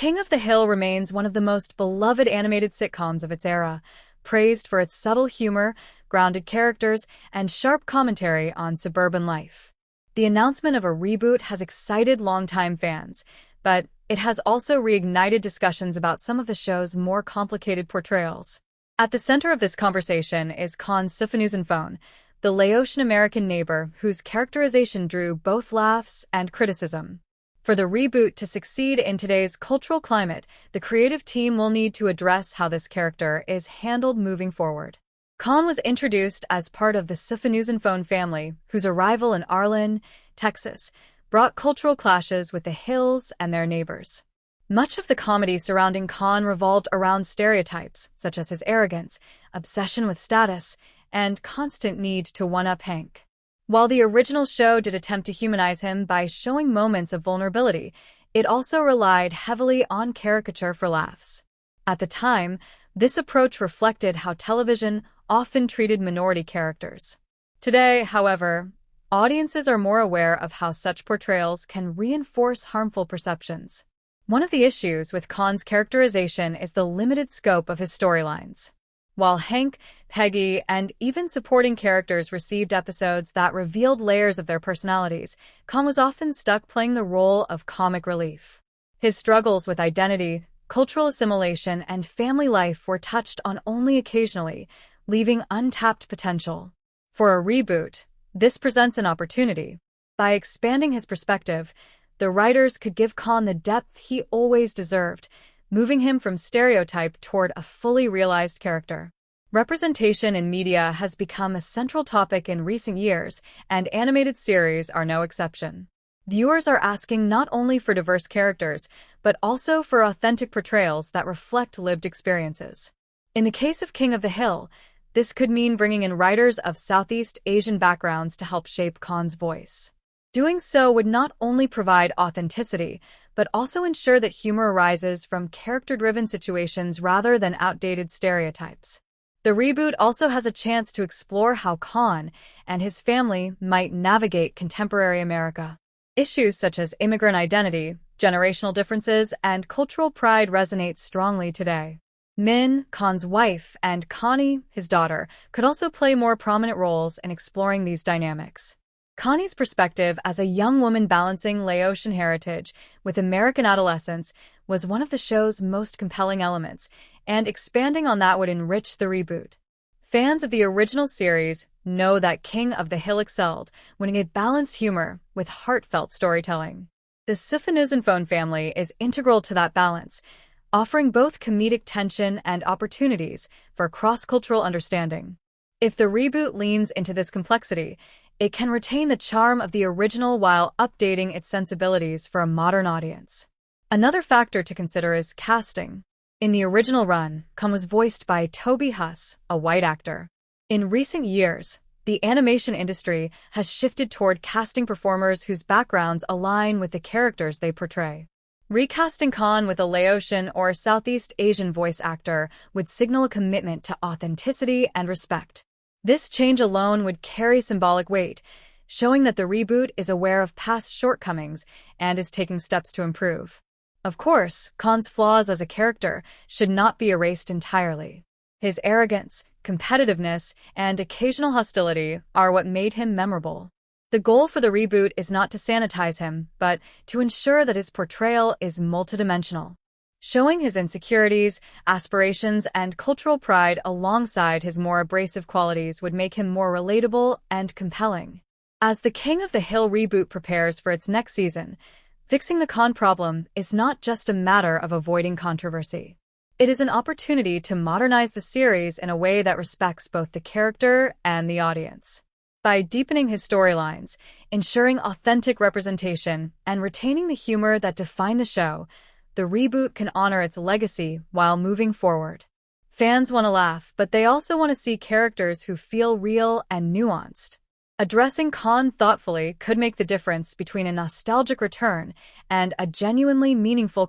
King of the Hill remains one of the most beloved animated sitcoms of its era, praised for its subtle humor, grounded characters, and sharp commentary on suburban life. The announcement of a reboot has excited longtime fans, but it has also reignited discussions about some of the show's more complicated portrayals. At the center of this conversation is Kahn's phone, the Laotian American neighbor whose characterization drew both laughs and criticism. For the reboot to succeed in today's cultural climate, the creative team will need to address how this character is handled moving forward. Kahn was introduced as part of the phone family, whose arrival in Arlen, Texas, brought cultural clashes with the Hills and their neighbors. Much of the comedy surrounding Kahn revolved around stereotypes, such as his arrogance, obsession with status, and constant need to one-up Hank. While the original show did attempt to humanize him by showing moments of vulnerability, it also relied heavily on caricature for laughs. At the time, this approach reflected how television often treated minority characters. Today, however, audiences are more aware of how such portrayals can reinforce harmful perceptions. One of the issues with Kahn's characterization is the limited scope of his storylines. While Hank, Peggy, and even supporting characters received episodes that revealed layers of their personalities, Kahn was often stuck playing the role of comic relief. His struggles with identity, cultural assimilation, and family life were touched on only occasionally, leaving untapped potential. For a reboot, this presents an opportunity. By expanding his perspective, the writers could give Kahn the depth he always deserved, moving him from stereotype toward a fully realized character. Representation in media has become a central topic in recent years, and animated series are no exception. Viewers are asking not only for diverse characters, but also for authentic portrayals that reflect lived experiences. In the case of King of the Hill, this could mean bringing in writers of Southeast Asian backgrounds to help shape Kahn's voice. Doing so would not only provide authenticity, but also ensure that humor arises from character-driven situations rather than outdated stereotypes. The reboot also has a chance to explore how Kahn and his family might navigate contemporary America. Issues such as immigrant identity, generational differences, and cultural pride resonate strongly today. Min, Kahn's wife, and Connie, his daughter, could also play more prominent roles in exploring these dynamics. Connie's perspective as a young woman balancing Laotian heritage with American adolescence was one of the show's most compelling elements, and expanding on that would enrich the reboot. Fans of the original series know that King of the Hill excelled when it balanced humor with heartfelt storytelling. The phone family is integral to that balance, offering both comedic tension and opportunities for cross-cultural understanding. If the reboot leans into this complexity, it can retain the charm of the original while updating its sensibilities for a modern audience. Another factor to consider is casting. In the original run, Kahn was voiced by Toby Huss, a white actor. In recent years, the animation industry has shifted toward casting performers whose backgrounds align with the characters they portray. Recasting Kahn with a Laotian or Southeast Asian voice actor would signal a commitment to authenticity and respect. This change alone would carry symbolic weight, showing that the reboot is aware of past shortcomings and is taking steps to improve. Of course, Kahn's flaws as a character should not be erased entirely. His arrogance, competitiveness, and occasional hostility are what made him memorable. The goal for the reboot is not to sanitize him, but to ensure that his portrayal is multidimensional. Showing his insecurities, aspirations, and cultural pride alongside his more abrasive qualities would make him more relatable and compelling. As the King of the Hill reboot prepares for its next season, fixing the Kahn problem is not just a matter of avoiding controversy. It is an opportunity to modernize the series in a way that respects both the character and the audience. By deepening his storylines, ensuring authentic representation, and retaining the humor that defined the show, the reboot can honor its legacy while moving forward. Fans want to laugh, but they also want to see characters who feel real and nuanced. Addressing Kahn thoughtfully could make the difference between a nostalgic return and a genuinely meaningful